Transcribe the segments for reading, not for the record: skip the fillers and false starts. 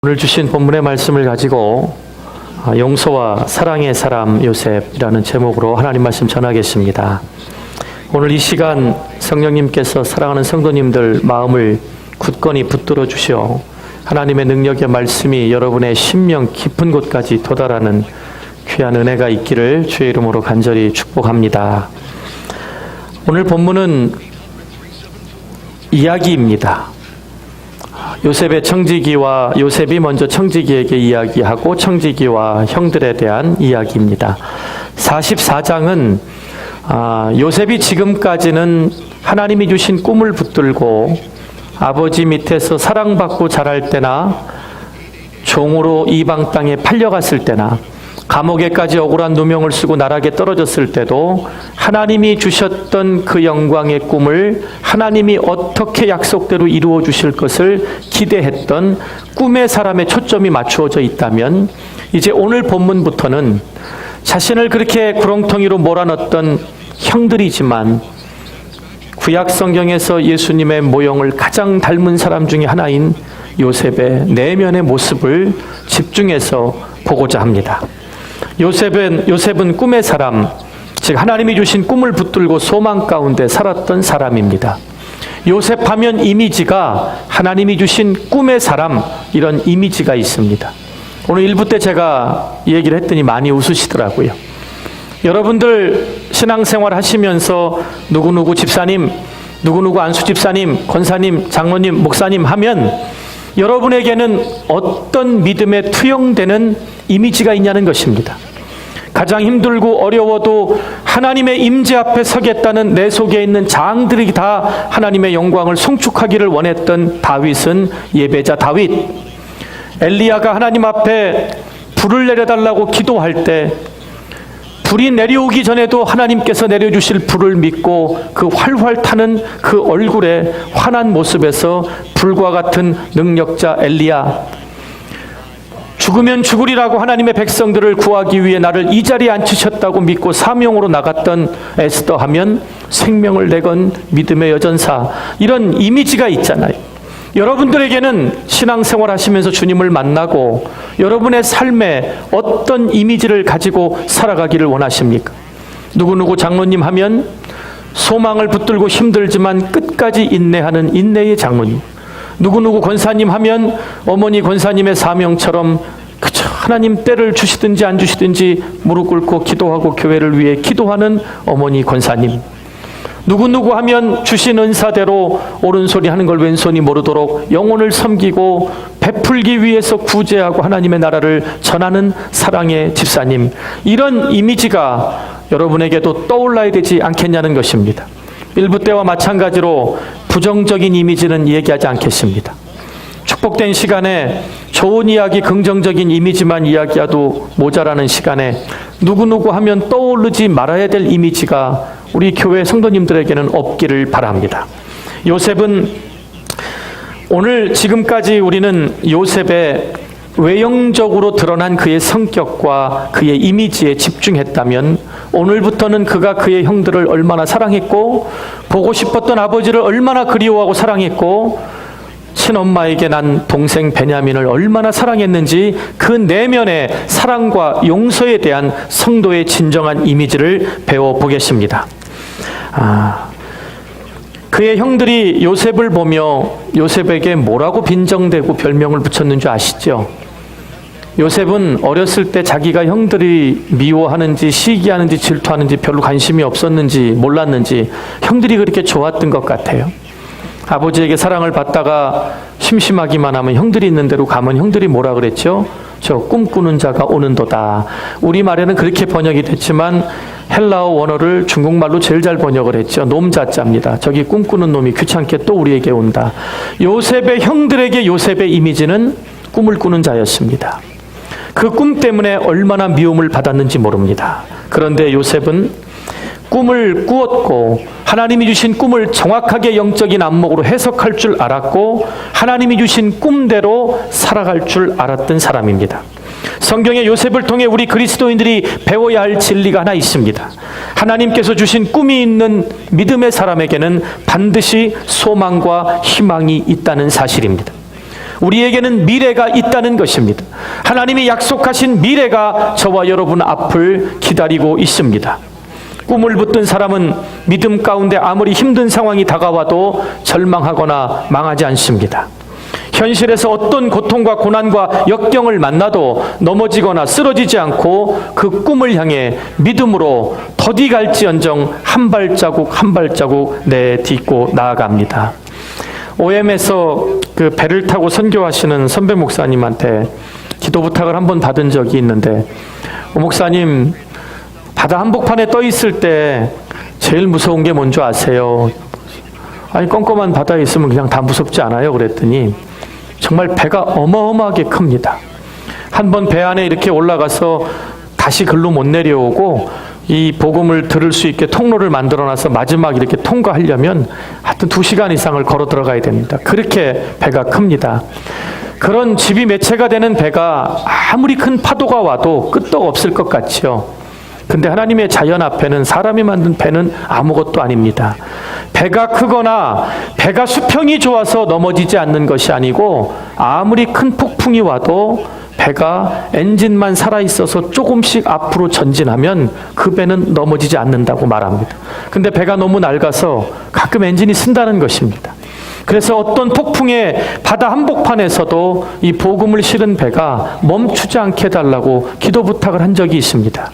오늘 주신 본문의 말씀을 가지고 용서와 사랑의 사람 요셉이라는 제목으로 하나님 말씀 전하겠습니다. 오늘 이 시간 성령님께서 사랑하는 성도님들 마음을 굳건히 붙들어 주시어 하나님의 능력의 말씀이 여러분의 심령 깊은 곳까지 도달하는 귀한 은혜가 있기를 주의 이름으로 간절히 축복합니다. 오늘 본문은 이야기입니다. 요셉의 청지기와 요셉이 먼저 청지기에게 이야기하고 청지기와 형들에 대한 이야기입니다. 44장은 요셉이 지금까지는 하나님이 주신 꿈을 붙들고 아버지 밑에서 사랑받고 자랄 때나 종으로 이방 땅에 팔려갔을 때나 감옥에까지 억울한 누명을 쓰고 나락에 떨어졌을 때도 하나님이 주셨던 그 영광의 꿈을 하나님이 어떻게 약속대로 이루어 주실 것을 기대했던 꿈의 사람의 초점이 맞추어져 있다면, 이제 오늘 본문부터는 자신을 그렇게 구렁텅이로 몰아넣었던 형들이지만 구약 성경에서 예수님의 모형을 가장 닮은 사람 중에 하나인 요셉의 내면의 모습을 집중해서 보고자 합니다. 요셉은 꿈의 사람, 즉 하나님이 주신 꿈을 붙들고 소망 가운데 살았던 사람입니다. 요셉하면 이미지가 하나님이 주신 꿈의 사람, 이런 이미지가 있습니다. 오늘 1부 때 제가 얘기를 했더니 많이 웃으시더라고요. 여러분들 신앙생활 하시면서 누구누구 집사님, 누구누구 안수 집사님, 권사님, 장로님, 목사님 하면 여러분에게는 어떤 믿음에 투영되는 이미지가 있냐는 것입니다. 가장 힘들고 어려워도 하나님의 임재 앞에 서겠다는 내 속에 있는 장들이 다 하나님의 영광을 송축하기를 원했던 다윗은 예배자 다윗. 엘리야가 하나님 앞에 불을 내려달라고 기도할 때 불이 내려오기 전에도 하나님께서 내려주실 불을 믿고 그 활활 타는 그 얼굴에 환한 모습에서 불과 같은 능력자 엘리야, 죽으면 죽으리라고 하나님의 백성들을 구하기 위해 나를 이 자리에 앉히셨다고 믿고 사명으로 나갔던 에스더 하면 생명을 내건 믿음의 여전사, 이런 이미지가 있잖아요. 여러분들에게는 신앙생활 하시면서 주님을 만나고 여러분의 삶에 어떤 이미지를 가지고 살아가기를 원하십니까? 누구누구 장로님 하면 소망을 붙들고 힘들지만 끝까지 인내하는 인내의 장로님. 누구누구 권사님 하면 어머니 권사님의 사명처럼 그저 하나님 때를 주시든지 안 주시든지 무릎 꿇고 기도하고 교회를 위해 기도하는 어머니 권사님. 누구누구 하면 주신 은사대로 옳은소리 하는 걸 왼손이 모르도록 영혼을 섬기고 베풀기 위해서 구제하고 하나님의 나라를 전하는 사랑의 집사님. 이런 이미지가 여러분에게도 떠올라야 되지 않겠냐는 것입니다. 1부 때와 마찬가지로 부정적인 이미지는 얘기하지 않겠습니다. 축복된 시간에 좋은 이야기, 긍정적인 이미지만 이야기해도 모자라는 시간에 누구누구 하면 떠오르지 말아야 될 이미지가 우리 교회 성도님들에게는 없기를 바랍니다. 요셉은 오늘 지금까지 우리는 요셉의 외형적으로 드러난 그의 성격과 그의 이미지에 집중했다면, 오늘부터는 그가 그의 형들을 얼마나 사랑했고 보고 싶었던 아버지를 얼마나 그리워하고 사랑했고 친엄마에게 난 동생 베냐민을 얼마나 사랑했는지 그 내면의 사랑과 용서에 대한 성도의 진정한 이미지를 배워보겠습니다. 그의 형들이 요셉을 보며 요셉에게 뭐라고 빈정대고 별명을 붙였는 줄 아시죠? 요셉은 어렸을 때 자기가 형들이 미워하는지 시기하는지 질투하는지 별로 관심이 없었는지 몰랐는지 형들이 그렇게 좋았던 것 같아요. 아버지에게 사랑을 받다가 심심하기만 하면 형들이 있는 대로 가면 형들이 뭐라 그랬죠? 저 꿈꾸는 자가 오는도다. 우리말에는 그렇게 번역이 됐지만 헬라어 원어를 중국말로 제일 잘 번역을 했죠. 놈자자입니다. 저기 꿈꾸는 놈이 귀찮게 또 우리에게 온다. 요셉의 형들에게 요셉의 이미지는 꿈을 꾸는 자였습니다. 그 꿈 때문에 얼마나 미움을 받았는지 모릅니다. 그런데 요셉은 꿈을 꾸었고 하나님이 주신 꿈을 정확하게 영적인 안목으로 해석할 줄 알았고 하나님이 주신 꿈대로 살아갈 줄 알았던 사람입니다. 성경의 요셉을 통해 우리 그리스도인들이 배워야 할 진리가 하나 있습니다. 하나님께서 주신 꿈이 있는 믿음의 사람에게는 반드시 소망과 희망이 있다는 사실입니다. 우리에게는 미래가 있다는 것입니다. 하나님이 약속하신 미래가 저와 여러분 앞을 기다리고 있습니다. 꿈을 붙든 사람은 믿음 가운데 아무리 힘든 상황이 다가와도 절망하거나 망하지 않습니다. 현실에서 어떤 고통과 고난과 역경을 만나도 넘어지거나 쓰러지지 않고 그 꿈을 향해 믿음으로 더디 갈지언정 한 발자국 한 발자국 내딛고 나아갑니다. OM에서 그 배를 타고 선교하시는 선배 목사님한테 기도 부탁을 한번 받은 적이 있는데, 목사님, 바다 한복판에 떠 있을 때 제일 무서운 게 뭔지 아세요? 아니, 껌껌한 바다에 있으면 그냥 다 무섭지 않아요? 그랬더니 정말 배가 어마어마하게 큽니다. 한번 배 안에 이렇게 올라가서 다시 글로 못 내려오고 이 복음을 들을 수 있게 통로를 만들어놔서 마지막 이렇게 통과하려면 하여튼 2시간 이상을 걸어 들어가야 됩니다. 그렇게 배가 큽니다. 그런 집이 매체가 되는 배가 아무리 큰 파도가 와도 끄떡 없을 것 같지요. 근데 하나님의 자연 앞에는, 사람이 만든 배는 아무것도 아닙니다. 배가 크거나 배가 수평이 좋아서 넘어지지 않는 것이 아니고, 아무리 큰 폭풍이 와도 배가 엔진만 살아있어서 조금씩 앞으로 전진하면 그 배는 넘어지지 않는다고 말합니다. 근데 배가 너무 낡아서 가끔 엔진이 쓴다는 것입니다. 그래서 어떤 폭풍에 바다 한복판에서도 이 복음을 실은 배가 멈추지 않게 해달라고 기도 부탁을 한 적이 있습니다.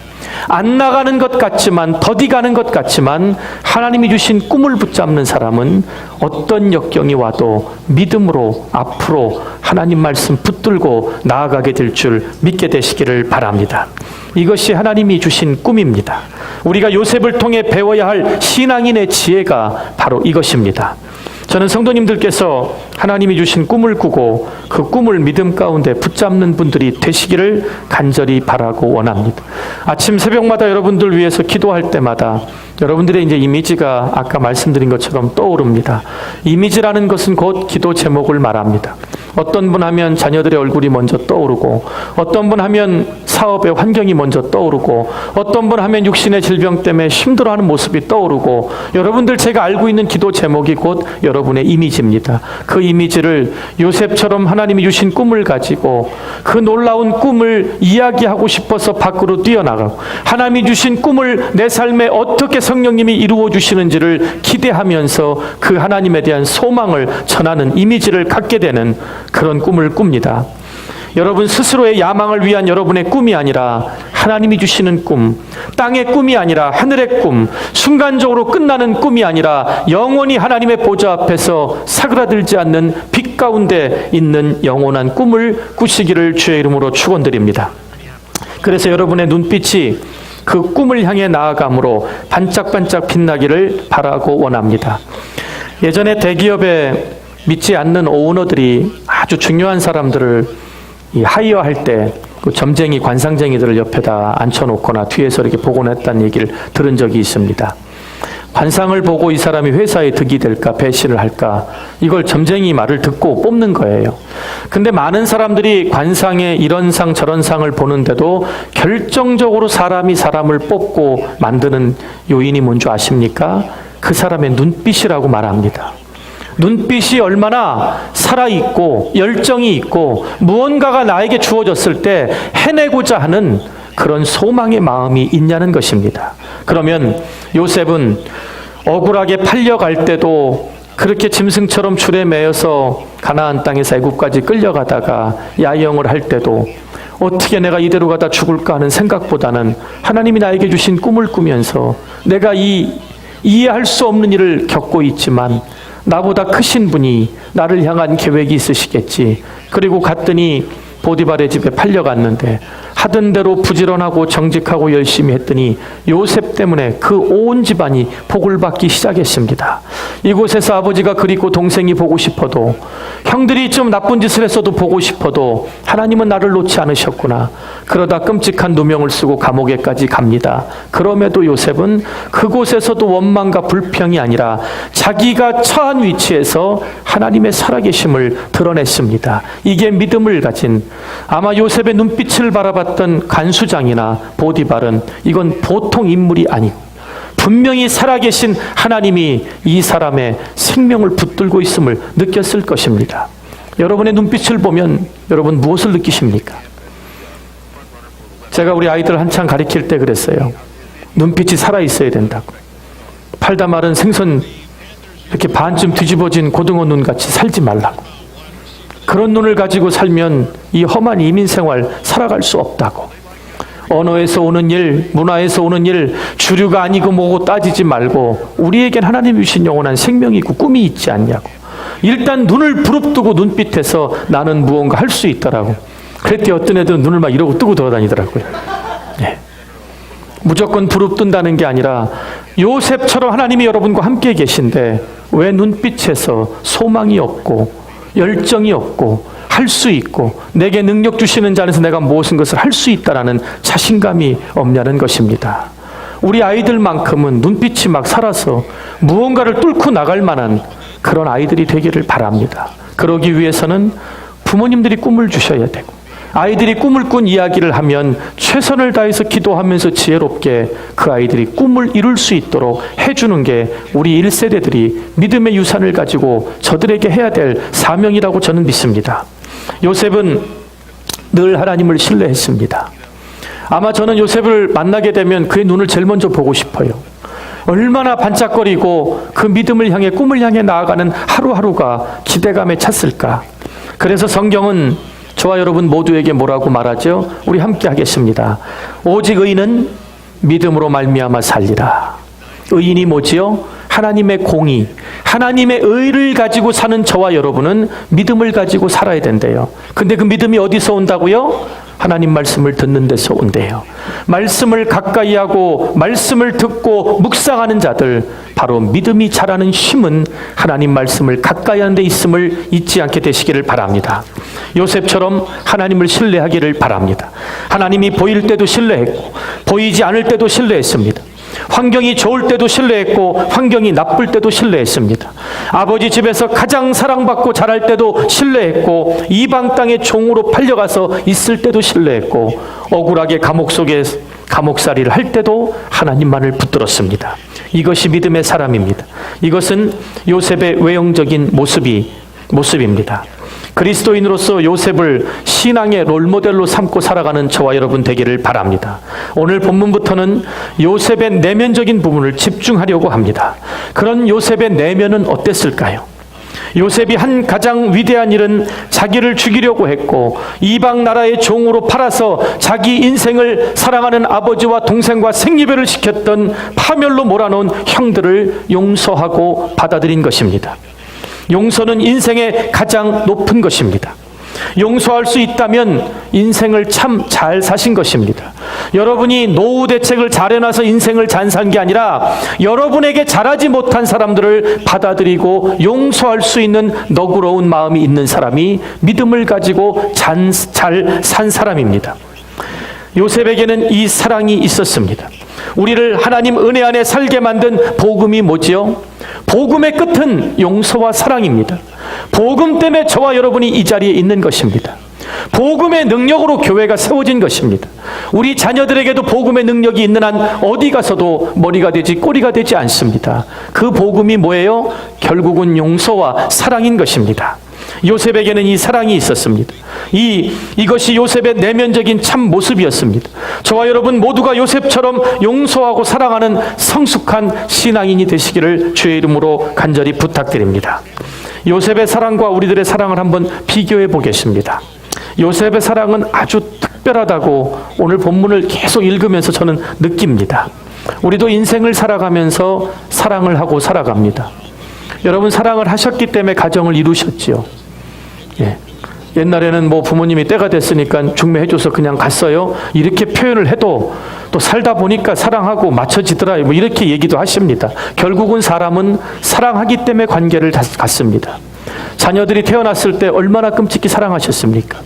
안 나가는 것 같지만, 더디 가는 것 같지만, 하나님이 주신 꿈을 붙잡는 사람은 어떤 역경이 와도 믿음으로 앞으로 하나님 말씀 붙들고 나아가게 될 줄 믿게 되시기를 바랍니다. 이것이 하나님이 주신 꿈입니다. 우리가 요셉을 통해 배워야 할 신앙인의 지혜가 바로 이것입니다. 저는 성도님들께서 하나님이 주신 꿈을 꾸고 그 꿈을 믿음 가운데 붙잡는 분들이 되시기를 간절히 바라고 원합니다. 아침 새벽마다 여러분들 위해서 기도할 때마다 여러분들의 이제 이미지가 아까 말씀드린 것처럼 떠오릅니다. 이미지라는 것은 곧 기도 제목을 말합니다. 어떤 분 하면 자녀들의 얼굴이 먼저 떠오르고, 어떤 분 하면 사업의 환경이 먼저 떠오르고, 어떤 분 하면 육신의 질병 때문에 힘들어하는 모습이 떠오르고, 여러분들 제가 알고 있는 기도 제목이 곧 여러분의 이미지입니다. 그 이미지를 요셉처럼 하나님이 주신 꿈을 가지고 그 놀라운 꿈을 이야기하고 싶어서 밖으로 뛰어나가고, 하나님이 주신 꿈을 내 삶에 어떻게 성령님이 이루어 주시는지를 기대하면서 그 하나님에 대한 소망을 전하는 이미지를 갖게 되는 그런 꿈을 꿉니다. 여러분 스스로의 야망을 위한 여러분의 꿈이 아니라 하나님이 주시는 꿈, 땅의 꿈이 아니라 하늘의 꿈, 순간적으로 끝나는 꿈이 아니라 영원히 하나님의 보좌 앞에서 사그라들지 않는 빛 가운데 있는 영원한 꿈을 꾸시기를 주의 이름으로 축원드립니다. 그래서 여러분의 눈빛이 그 꿈을 향해 나아감으로 반짝반짝 빛나기를 바라고 원합니다. 예전에 대기업에 믿지 않는 오너들이 아주 중요한 사람들을 하이어할 때 그 점쟁이, 관상쟁이들을 옆에다 앉혀놓거나 뒤에서 이렇게 복원했다는 얘기를 들은 적이 있습니다. 관상을 보고 이 사람이 회사에 득이 될까, 배신을 할까, 이걸 점쟁이 말을 듣고 뽑는 거예요. 근데 많은 사람들이 관상에 이런 상 저런 상을 보는데도 결정적으로 사람이 사람을 뽑고 만드는 요인이 뭔지 아십니까? 그 사람의 눈빛이라고 말합니다. 눈빛이 얼마나 살아있고 열정이 있고 무언가가 나에게 주어졌을 때 해내고자 하는 그런 소망의 마음이 있냐는 것입니다. 그러면 요셉은 억울하게 팔려갈 때도 그렇게 짐승처럼 줄에 매여서 가나안 땅에서 애굽까지 끌려가다가 야영을 할 때도 어떻게 내가 이대로 가다 죽을까 하는 생각보다는 하나님이 나에게 주신 꿈을 꾸면서 내가 이해할 수 없는 일을 겪고 있지만 나보다 크신 분이 나를 향한 계획이 있으시겠지. 그리고 갔더니 보디발의 집에 팔려갔는데 하던 대로 부지런하고 정직하고 열심히 했더니 요셉 때문에 그 온 집안이 복을 받기 시작했습니다. 이곳에서 아버지가 그립고 동생이 보고 싶어도, 형들이 좀 나쁜 짓을 했어도 보고 싶어도 하나님은 나를 놓지 않으셨구나. 그러다 끔찍한 누명을 쓰고 감옥에까지 갑니다. 그럼에도 요셉은 그곳에서도 원망과 불평이 아니라 자기가 처한 위치에서 하나님의 살아계심을 드러냈습니다. 이게 믿음을 가진, 아마 요셉의 눈빛을 바라봤던 간수장이나 보디발은 이건 보통 인물이 아니고 분명히 살아계신 하나님이 이 사람의 생명을 붙들고 있음을 느꼈을 것입니다. 여러분의 눈빛을 보면 여러분 무엇을 느끼십니까? 제가 우리 아이들 한창 가르칠 때 그랬어요. 눈빛이 살아있어야 된다고. 팔다 마른 생선 이렇게 반쯤 뒤집어진 고등어 눈같이 살지 말라고. 그런 눈을 가지고 살면 이 험한 이민생활 살아갈 수 없다고. 언어에서 오는 일, 문화에서 오는 일, 주류가 아니고 뭐고 따지지 말고 우리에겐 하나님이 주신 영원한 생명이 있고 꿈이 있지 않냐고. 일단 눈을 부릅뜨고 눈빛에서 나는 무언가 할 수 있더라고. 그랬더니 어떤 애들은 눈을 막 이러고 뜨고 돌아다니더라고요. 네. 무조건 부릅뜬다는 게 아니라 요셉처럼 하나님이 여러분과 함께 계신데 왜 눈빛에서 소망이 없고 열정이 없고 할 수 있고 내게 능력 주시는 자 안에서 내가 무엇인 것을 할 수 있다라는 자신감이 없냐는 것입니다. 우리 아이들만큼은 눈빛이 막 살아서 무언가를 뚫고 나갈 만한 그런 아이들이 되기를 바랍니다. 그러기 위해서는 부모님들이 꿈을 주셔야 되고 아이들이 꿈을 꾼 이야기를 하면 최선을 다해서 기도하면서 지혜롭게 그 아이들이 꿈을 이룰 수 있도록 해주는 게 우리 1세대들이 믿음의 유산을 가지고 저들에게 해야 될 사명이라고 저는 믿습니다. 요셉은 늘 하나님을 신뢰했습니다. 아마 저는 요셉을 만나게 되면 그의 눈을 제일 먼저 보고 싶어요. 얼마나 반짝거리고 그 믿음을 향해 꿈을 향해 나아가는 하루하루가 기대감에 찼을까. 그래서 성경은 저와 여러분 모두에게 뭐라고 말하죠? 우리 함께 하겠습니다. 오직 의인은 믿음으로 말미암아 살리라. 의인이 뭐지요? 하나님의 공의, 하나님의 의를 가지고 사는 저와 여러분은 믿음을 가지고 살아야 된대요. 근데 그 믿음이 어디서 온다고요? 하나님 말씀을 듣는 데서 온대요. 말씀을 가까이 하고 말씀을 듣고 묵상하는 자들, 바로 믿음이 자라는 힘은 하나님 말씀을 가까이 하는 데 있음을 잊지 않게 되시기를 바랍니다. 요셉처럼 하나님을 신뢰하기를 바랍니다. 하나님이 보일 때도 신뢰했고 보이지 않을 때도 신뢰했습니다. 환경이 좋을 때도 신뢰했고 환경이 나쁠 때도 신뢰했습니다. 아버지 집에서 가장 사랑받고 자랄 때도 신뢰했고 이방 땅의 종으로 팔려가서 있을 때도 신뢰했고 억울하게 감옥 속에 감옥살이를 할 때도 하나님만을 붙들었습니다. 이것이 믿음의 사람입니다. 이것은 요셉의 외형적인 모습입니다. 그리스도인으로서 요셉을 신앙의 롤모델로 삼고 살아가는 저와 여러분 되기를 바랍니다. 오늘 본문부터는 요셉의 내면적인 부분을 집중하려고 합니다. 그런 요셉의 내면은 어땠을까요? 요셉이 한 가장 위대한 일은 자기를 죽이려고 했고 이방 나라의 종으로 팔아서 자기 인생을 사랑하는 아버지와 동생과 생리배를 시켰던 파멸로 몰아놓은 형들을 용서하고 받아들인 것입니다. 용서는 인생의 가장 높은 것입니다. 용서할 수 있다면 인생을 참 잘 사신 것입니다. 여러분이 노후 대책을 잘 해놔서 인생을 잘 산 게 아니라 여러분에게 잘하지 못한 사람들을 받아들이고 용서할 수 있는 너그러운 마음이 있는 사람이 믿음을 가지고 잘 산 사람입니다. 요셉에게는 이 사랑이 있었습니다. 우리를 하나님 은혜 안에 살게 만든 복음이 뭐지요? 복음의 끝은 용서와 사랑입니다. 복음 때문에 저와 여러분이 이 자리에 있는 것입니다. 복음의 능력으로 교회가 세워진 것입니다. 우리 자녀들에게도 복음의 능력이 있는 한 어디 가서도 머리가 되지 꼬리가 되지 않습니다. 그 복음이 뭐예요? 결국은 용서와 사랑인 것입니다. 요셉에게는 이 사랑이 있었습니다. 이것이 요셉의 내면적인 참 모습이었습니다. 저와 여러분 모두가 요셉처럼 용서하고 사랑하는 성숙한 신앙인이 되시기를 주의 이름으로 간절히 부탁드립니다. 요셉의 사랑과 우리들의 사랑을 한번 비교해 보겠습니다. 요셉의 사랑은 아주 특별하다고 오늘 본문을 계속 읽으면서 저는 느낍니다. 우리도 인생을 살아가면서 사랑을 하고 살아갑니다. 여러분 사랑을 하셨기 때문에 가정을 이루셨지요. 예. 옛날에는 뭐 부모님이 때가 됐으니까 중매해줘서 그냥 갔어요. 이렇게 표현을 해도 또 살다 보니까 사랑하고 맞춰지더라. 뭐 이렇게 얘기도 하십니다. 결국은 사람은 사랑하기 때문에 관계를 갖습니다. 자녀들이 태어났을 때 얼마나 끔찍히 사랑하셨습니까?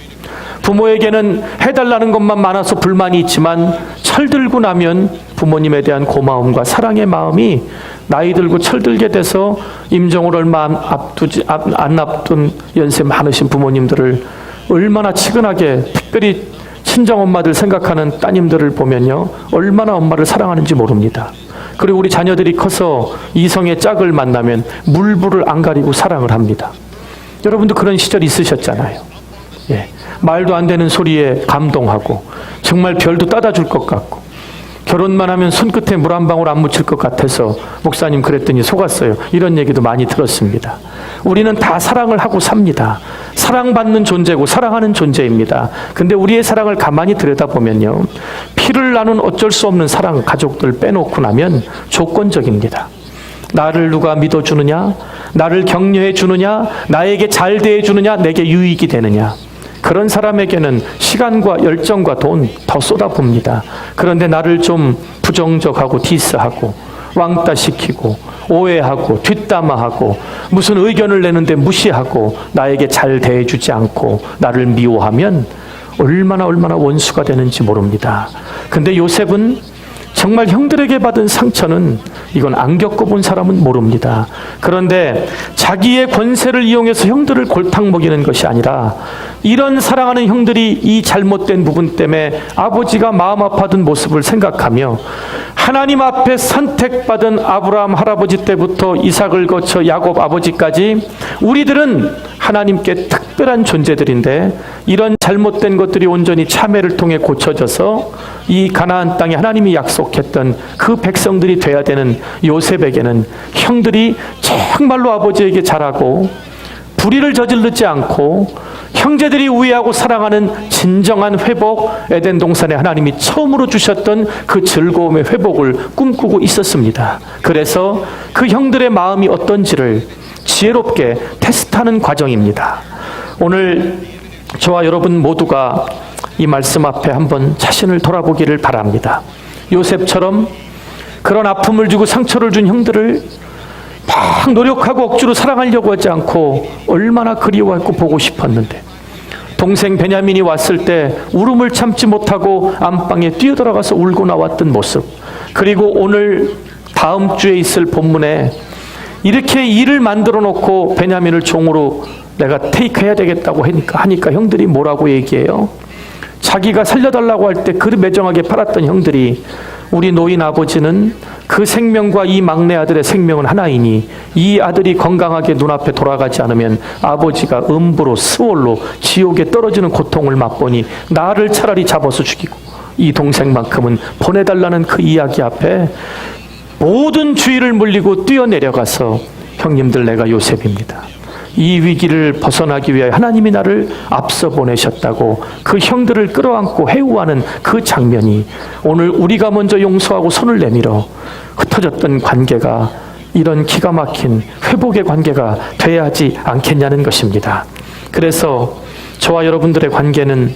부모에게는 해달라는 것만 많아서 불만이 있지만 철들고 나면 부모님에 대한 고마움과 사랑의 마음이 나이 들고 철들게 돼서 임종을 얼마 안 앞둔 연세 많으신 부모님들을 얼마나 치근하게 특별히 친정엄마들 생각하는 따님들을 보면요 얼마나 엄마를 사랑하는지 모릅니다. 그리고 우리 자녀들이 커서 이성의 짝을 만나면 물불을 안 가리고 사랑을 합니다. 여러분도 그런 시절 있으셨잖아요. 예. 말도 안 되는 소리에 감동하고 정말 별도 따다 줄 것 같고 결혼만 하면 손끝에 물 한 방울 안 묻힐 것 같아서 목사님 그랬더니 속았어요. 이런 얘기도 많이 들었습니다. 우리는 다 사랑을 하고 삽니다. 사랑받는 존재고 사랑하는 존재입니다. 근데 우리의 사랑을 가만히 들여다보면요. 피를 나눈 어쩔 수 없는 사랑, 가족들 빼놓고 나면 조건적입니다. 나를 누가 믿어주느냐, 나를 격려해 주느냐, 나에게 잘 대해주느냐, 내게 유익이 되느냐. 그런 사람에게는 시간과 열정과 돈 더 쏟아붓니다. 그런데 나를 좀 부정적하고 디스하고 왕따시키고 오해하고 뒷담화하고 무슨 의견을 내는데 무시하고 나에게 잘 대해주지 않고 나를 미워하면 얼마나 원수가 되는지 모릅니다. 근데 요셉은 정말 형들에게 받은 상처는 이건 안 겪어본 사람은 모릅니다. 그런데 자기의 권세를 이용해서 형들을 골탕 먹이는 것이 아니라 이런 사랑하는 형들이 이 잘못된 부분 때문에 아버지가 마음 아파하던 모습을 생각하며 하나님 앞에 선택받은 아브라함 할아버지 때부터 이삭을 거쳐 야곱 아버지까지 우리들은 하나님께 특별한 존재들인데 이런 잘못된 것들이 온전히 참회를 통해 고쳐져서 이 가나안 땅에 하나님이 약속했던 그 백성들이 돼야 되는 요셉에게는 형들이 정말로 아버지에게 잘하고 불의를 저지르지 않고 형제들이 우애하고 사랑하는 진정한 회복, 에덴 동산에 하나님이 처음으로 주셨던 그 즐거움의 회복을 꿈꾸고 있었습니다. 그래서 그 형들의 마음이 어떤지를 지혜롭게 테스트하는 과정입니다. 오늘 저와 여러분 모두가 이 말씀 앞에 한번 자신을 돌아보기를 바랍니다. 요셉처럼 그런 아픔을 주고 상처를 준 형들을 막 노력하고 억지로 사랑하려고 하지 않고 얼마나 그리워했고 보고 싶었는데 동생 베냐민이 왔을 때 울음을 참지 못하고 안방에 뛰어들어가서 울고 나왔던 모습, 그리고 오늘 다음 주에 있을 본문에 이렇게 일을 만들어 놓고 베냐민을 종으로 내가 테이크해야 되겠다고 하니까 형들이 뭐라고 얘기해요? 자기가 살려달라고 할 때 그 매정하게 팔았던 형들이 우리 노인 아버지는 그 생명과 이 막내 아들의 생명은 하나이니 이 아들이 건강하게 눈앞에 돌아가지 않으면 아버지가 음부로 스월로 지옥에 떨어지는 고통을 맛보니 나를 차라리 잡아서 죽이고 이 동생만큼은 보내달라는 그 이야기 앞에 모든 주의를 물리고 뛰어내려가서 형님들 내가 요셉입니다. 이 위기를 벗어나기 위해 하나님이 나를 앞서 보내셨다고 그 형들을 끌어안고 해우하는 그 장면이 오늘 우리가 먼저 용서하고 손을 내밀어 흩어졌던 관계가 이런 기가 막힌 회복의 관계가 돼야 하지 않겠냐는 것입니다. 그래서 저와 여러분들의 관계는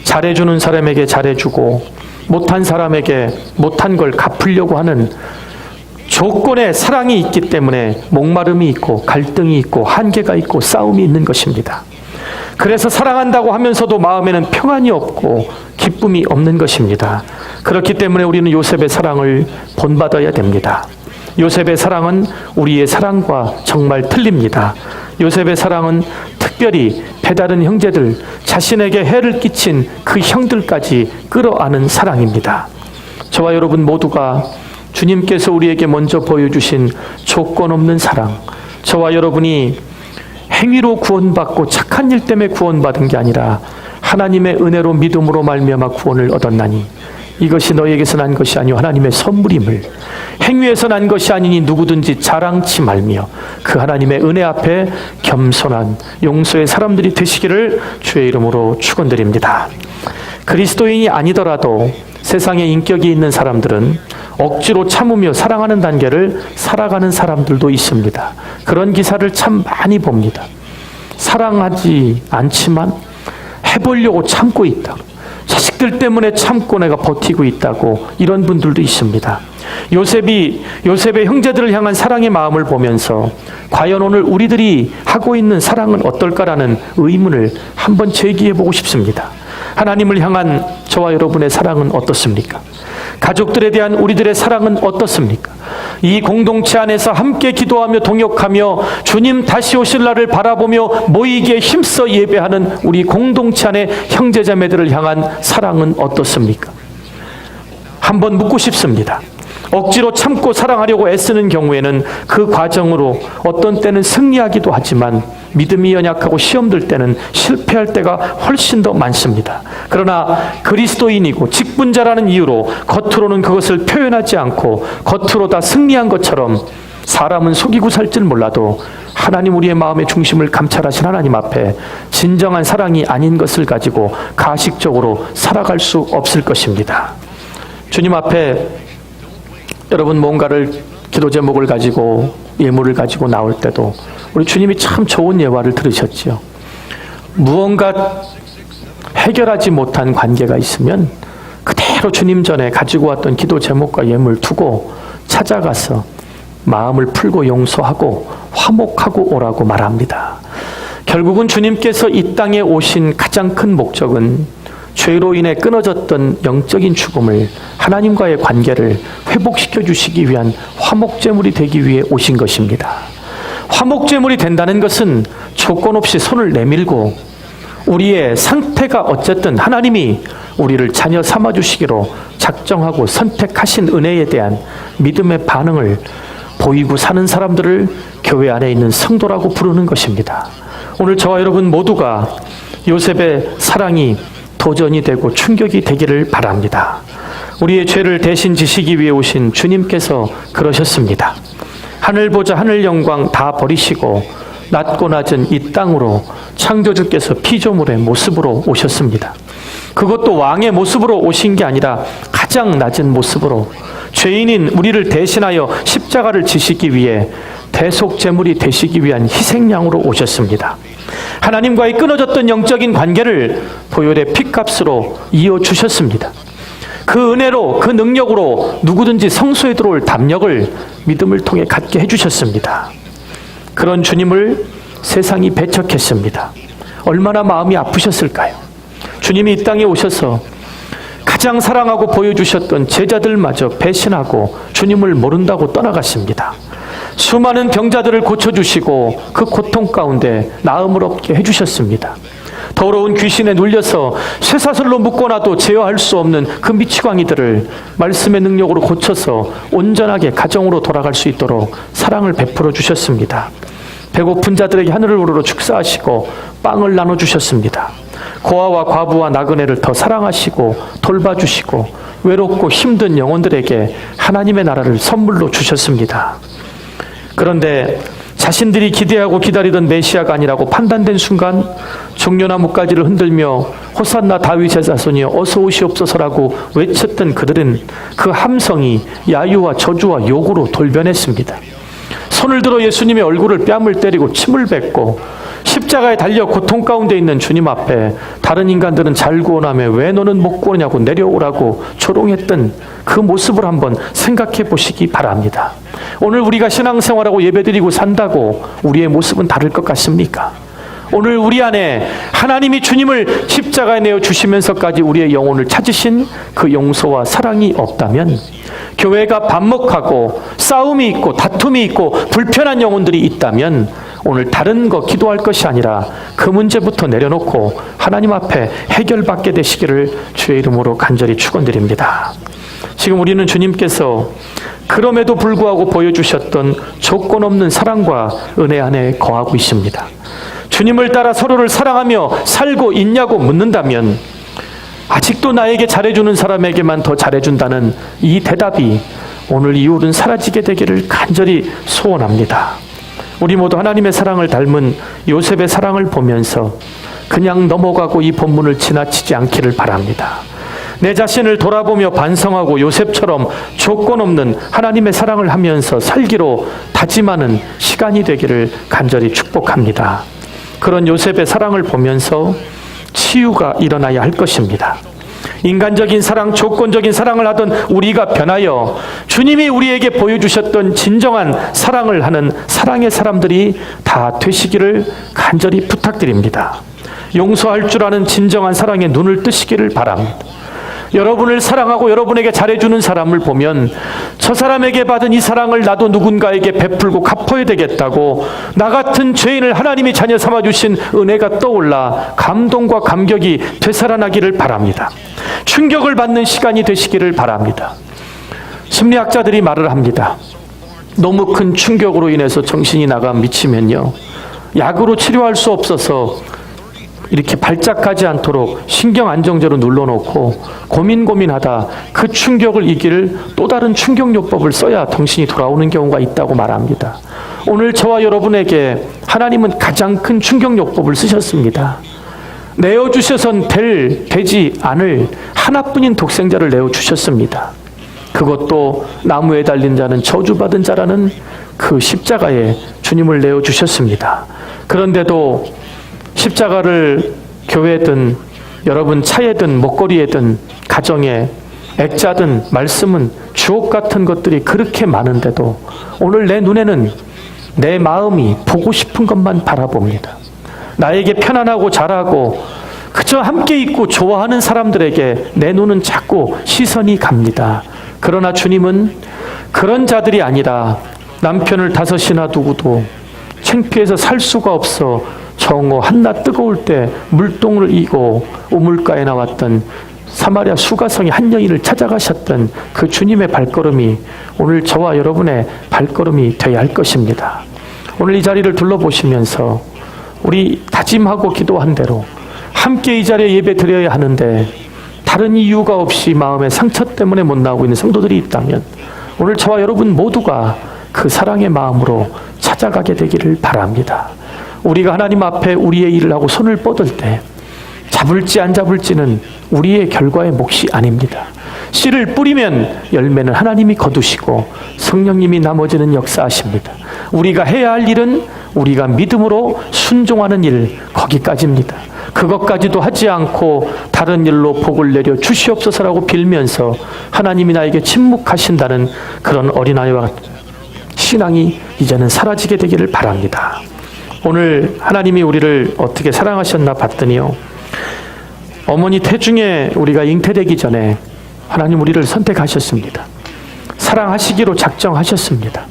잘해주는 사람에게 잘해주고 못한 사람에게 못한 걸 갚으려고 하는 조건에 사랑이 있기 때문에 목마름이 있고 갈등이 있고 한계가 있고 싸움이 있는 것입니다. 그래서 사랑한다고 하면서도 마음에는 평안이 없고 기쁨이 없는 것입니다. 그렇기 때문에 우리는 요셉의 사랑을 본받아야 됩니다. 요셉의 사랑은 우리의 사랑과 정말 틀립니다. 요셉의 사랑은 특별히 배다른 형제들, 자신에게 해를 끼친 그 형들까지 끌어안은 사랑입니다. 저와 여러분 모두가 주님께서 우리에게 먼저 보여주신 조건 없는 사랑, 저와 여러분이 행위로 구원받고 착한 일 때문에 구원받은 게 아니라 하나님의 은혜로 믿음으로 말미암아 구원을 얻었나니 이것이 너에게서 난 것이 아니오 하나님의 선물임을 행위에서 난 것이 아니니 누구든지 자랑치 말며 그 하나님의 은혜 앞에 겸손한 용서의 사람들이 되시기를 주의 이름으로 축원드립니다. 그리스도인이 아니더라도 세상에 인격이 있는 사람들은 억지로 참으며 사랑하는 단계를 살아가는 사람들도 있습니다. 그런 기사를 참 많이 봅니다. 사랑하지 않지만 해보려고 참고 있다. 자식들 때문에 참고 내가 버티고 있다고 이런 분들도 있습니다. 요셉의 형제들을 향한 사랑의 마음을 보면서 과연 오늘 우리들이 하고 있는 사랑은 어떨까라는 의문을 한번 제기해보고 싶습니다. 하나님을 향한 저와 여러분의 사랑은 어떻습니까? 가족들에 대한 우리들의 사랑은 어떻습니까? 이 공동체 안에서 함께 기도하며 동역하며 주님 다시 오실 날을 바라보며 모이기에 힘써 예배하는 우리 공동체 안의 형제자매들을 향한 사랑은 어떻습니까? 한번 묻고 싶습니다. 억지로 참고 사랑하려고 애쓰는 경우에는 그 과정으로 어떤 때는 승리하기도 하지만 믿음이 연약하고 시험들 때는 실패할 때가 훨씬 더 많습니다. 그러나 그리스도인이고 직분자라는 이유로 겉으로는 그것을 표현하지 않고 겉으로 다 승리한 것처럼 사람은 속이고 살지는 몰라도 하나님 우리의 마음의 중심을 감찰하신 하나님 앞에 진정한 사랑이 아닌 것을 가지고 가식적으로 살아갈 수 없을 것입니다. 주님 앞에 여러분 뭔가를 기도 제목을 가지고 예물을 가지고 나올 때도 우리 주님이 참 좋은 예화를 들으셨지요. 무언가 해결하지 못한 관계가 있으면 그대로 주님 전에 가지고 왔던 기도 제목과 예물 두고 찾아가서 마음을 풀고 용서하고 화목하고 오라고 말합니다. 결국은 주님께서 이 땅에 오신 가장 큰 목적은 죄로 인해 끊어졌던 영적인 죽음을 하나님과의 관계를 회복시켜 주시기 위한 화목제물이 되기 위해 오신 것입니다. 화목제물이 된다는 것은 조건 없이 손을 내밀고 우리의 상태가 어쨌든 하나님이 우리를 자녀 삼아 주시기로 작정하고 선택하신 은혜에 대한 믿음의 반응을 보이고 사는 사람들을 교회 안에 있는 성도라고 부르는 것입니다. 오늘 저와 여러분 모두가 요셉의 사랑이 도전이 되고 충격이 되기를 바랍니다. 우리의 죄를 대신 지시기 위해 오신 주님께서 그러셨습니다. 하늘 보자 하늘 영광 다 버리시고 낮고 낮은 이 땅으로 창조주께서 피조물의 모습으로 오셨습니다. 그것도 왕의 모습으로 오신 게 아니라 가장 낮은 모습으로 죄인인 우리를 대신하여 십자가를 지시기 위해 대속제물이 되시기 위한 희생양으로 오셨습니다. 하나님과의 끊어졌던 영적인 관계를 보혈의 피값으로 이어주셨습니다. 그 은혜로 그 능력으로 누구든지 성소에 들어올 담력을 믿음을 통해 갖게 해주셨습니다. 그런 주님을 세상이 배척했습니다. 얼마나 마음이 아프셨을까요? 주님이 이 땅에 오셔서 가장 사랑하고 보여주셨던 제자들마저 배신하고 주님을 모른다고 떠나갔습니다. 수많은 병자들을 고쳐주시고 그 고통 가운데 나음을 얻게 해주셨습니다. 더러운 귀신에 눌려서 쇠사슬로 묶어놔도 제어할 수 없는 그 미치광이들을 말씀의 능력으로 고쳐서 온전하게 가정으로 돌아갈 수 있도록 사랑을 베풀어 주셨습니다. 배고픈 자들에게 하늘을 우러러 축사하시고 빵을 나눠주셨습니다. 고아와 과부와 나그네를 더 사랑하시고 돌봐주시고 외롭고 힘든 영혼들에게 하나님의 나라를 선물로 주셨습니다. 그런데 자신들이 기대하고 기다리던 메시아가 아니라고 판단된 순간 종려나 무가지를 흔들며 호산나 다윗의 자손이여 어서 오시옵소서라고 외쳤던 그들은 그 함성이 야유와 저주와 욕으로 돌변했습니다. 손을 들어 예수님의 얼굴을 뺨을 때리고 침을 뱉고 십자가에 달려 고통 가운데 있는 주님 앞에 다른 인간들은 잘 구원하며 왜 너는 못 구원하냐고 내려오라고 조롱했던 그 모습을 한번 생각해 보시기 바랍니다. 오늘 우리가 신앙생활하고 예배드리고 산다고 우리의 모습은 다를 것 같습니까? 오늘 우리 안에 하나님이 주님을 십자가에 내어 주시면서까지 우리의 영혼을 찾으신 그 용서와 사랑이 없다면 교회가 반목하고 싸움이 있고 다툼이 있고 불편한 영혼들이 있다면 오늘 다른 거 기도할 것이 아니라 그 문제부터 내려놓고 하나님 앞에 해결받게 되시기를 주의 이름으로 간절히 축원드립니다. 지금 우리는 주님께서 그럼에도 불구하고 보여주셨던 조건 없는 사랑과 은혜 안에 거하고 있습니다. 주님을 따라 서로를 사랑하며 살고 있냐고 묻는다면 아직도 나에게 잘해주는 사람에게만 더 잘해준다는 이 대답이 오늘 이후로는 사라지게 되기를 간절히 소원합니다. 우리 모두 하나님의 사랑을 닮은 요셉의 사랑을 보면서 그냥 넘어가고 이 본문을 지나치지 않기를 바랍니다. 내 자신을 돌아보며 반성하고 요셉처럼 조건 없는 하나님의 사랑을 하면서 살기로 다짐하는 시간이 되기를 간절히 축복합니다. 그런 요셉의 사랑을 보면서 치유가 일어나야 할 것입니다. 인간적인 사랑, 조건적인 사랑을 하던 우리가 변하여 주님이 우리에게 보여주셨던 진정한 사랑을 하는 사랑의 사람들이 다 되시기를 간절히 부탁드립니다. 용서할 줄 아는 진정한 사랑에 눈을 뜨시기를 바랍니다. 여러분을 사랑하고 여러분에게 잘해주는 사람을 보면 저 사람에게 받은 이 사랑을 나도 누군가에게 베풀고 갚아야 되겠다고 나 같은 죄인을 하나님이 자녀 삼아주신 은혜가 떠올라 감동과 감격이 되살아나기를 바랍니다. 충격을 받는 시간이 되시기를 바랍니다. 심리학자들이 말을 합니다. 너무 큰 충격으로 인해서 정신이 나가 미치면요, 약으로 치료할 수 없어서 이렇게 발작하지 않도록 신경 안정제로 눌러놓고 고민하다 그 충격을 이길 또 다른 충격요법을 써야 정신이 돌아오는 경우가 있다고 말합니다. 오늘 저와 여러분에게 하나님은 가장 큰 충격요법을 쓰셨습니다. 내어주셔선 되지 않을 하나뿐인 독생자를 내어주셨습니다. 그것도 나무에 달린 자는 저주받은 자라는 그 십자가에 주님을 내어주셨습니다. 그런데도 십자가를 교회든 여러분 차에든 목걸이에든 가정에 액자든 말씀은 주옥 같은 것들이 그렇게 많은데도 오늘 내 눈에는 내 마음이 보고 싶은 것만 바라봅니다. 나에게 편안하고 잘하고 그저 함께 있고 좋아하는 사람들에게 내 눈은 자꾸 시선이 갑니다. 그러나 주님은 그런 자들이 아니라 남편을 5이나 두고도 창피해서 살 수가 없어 정오 한낮 뜨거울 때 물동을 이고 우물가에 나왔던 사마리아 수가성의 한 여인을 찾아가셨던 그 주님의 발걸음이 오늘 저와 여러분의 발걸음이 되어야 할 것입니다. 오늘 이 자리를 둘러보시면서 우리 다짐하고 기도한 대로 함께 이 자리에 예배 드려야 하는데 다른 이유가 없이 마음의 상처 때문에 못 나오고 있는 성도들이 있다면 오늘 저와 여러분 모두가 그 사랑의 마음으로 찾아가게 되기를 바랍니다. 우리가 하나님 앞에 우리의 일을 하고 손을 뻗을 때 잡을지 안 잡을지는 우리의 결과의 몫이 아닙니다. 씨를 뿌리면 열매는 하나님이 거두시고 성령님이 나머지는 역사하십니다. 우리가 해야 할 일은 우리가 믿음으로 순종하는 일, 거기까지입니다. 그것까지도 하지 않고 다른 일로 복을 내려 주시옵소서라고 빌면서 하나님이 나에게 침묵하신다는 그런 어린아이와 신앙이 이제는 사라지게 되기를 바랍니다. 오늘 하나님이 우리를 어떻게 사랑하셨나 봤더니요, 어머니 태중에 우리가 잉태되기 전에 하나님 우리를 선택하셨습니다. 사랑하시기로 작정하셨습니다.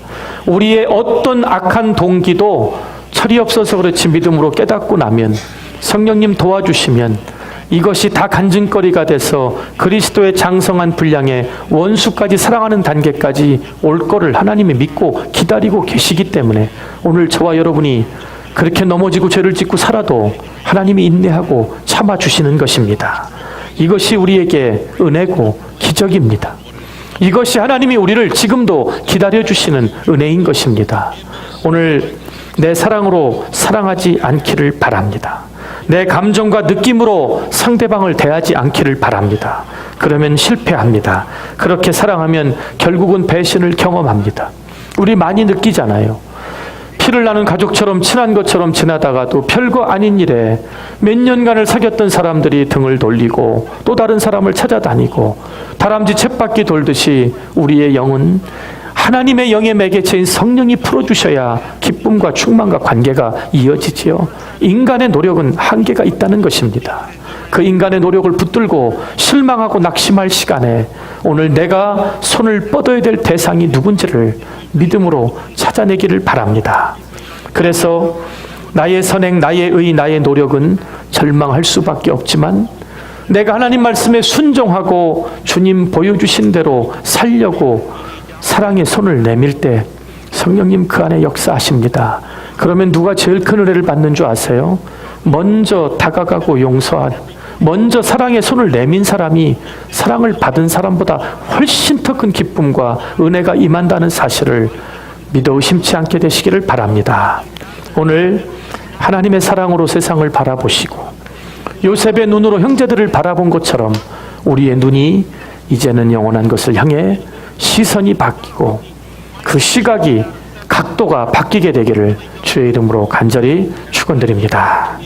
우리의 어떤 악한 동기도 철이 없어서 그렇지 믿음으로 깨닫고 나면 성령님 도와주시면 이것이 다 간증거리가 돼서 그리스도의 장성한 분량에 원수까지 사랑하는 단계까지 올 거를 하나님이 믿고 기다리고 계시기 때문에 오늘 저와 여러분이 그렇게 넘어지고 죄를 짓고 살아도 하나님이 인내하고 참아주시는 것입니다. 이것이 우리에게 은혜고 기적입니다. 이것이 하나님이 우리를 지금도 기다려주시는 은혜인 것입니다. 오늘 내 사랑으로 사랑하지 않기를 바랍니다. 내 감정과 느낌으로 상대방을 대하지 않기를 바랍니다. 그러면 실패합니다. 그렇게 사랑하면 결국은 배신을 경험합니다. 우리 많이 느끼잖아요. 피를 나는 가족처럼 친한 것처럼 지나다가도 별거 아닌 일에 몇 년간을 사귀었던 사람들이 등을 돌리고 또 다른 사람을 찾아다니고 다람쥐 쳇바퀴 돌듯이 우리의 영은 하나님의 영의 매개체인 성령이 풀어주셔야 기쁨과 충만과 관계가 이어지지요. 인간의 노력은 한계가 있다는 것입니다. 그 인간의 노력을 붙들고 실망하고 낙심할 시간에 오늘 내가 손을 뻗어야 될 대상이 누군지를 믿음으로 찾아내기를 바랍니다. 그래서 나의 선행, 나의 의, 나의 노력은 절망할 수밖에 없지만 내가 하나님 말씀에 순종하고 주님 보여주신 대로 살려고 사랑의 손을 내밀 때 성령님 그 안에 역사하십니다. 그러면 누가 제일 큰 은혜를 받는 줄 아세요? 먼저 다가가고 용서한, 먼저 사랑의 손을 내민 사람이 사랑을 받은 사람보다 훨씬 더 큰 기쁨과 은혜가 임한다는 사실을 믿어 의심치 않게 되시기를 바랍니다. 오늘 하나님의 사랑으로 세상을 바라보시고 요셉의 눈으로 형제들을 바라본 것처럼 우리의 눈이 이제는 영원한 것을 향해 시선이 바뀌고 그 시각이 각도가 바뀌게 되기를 주의 이름으로 간절히 축원드립니다.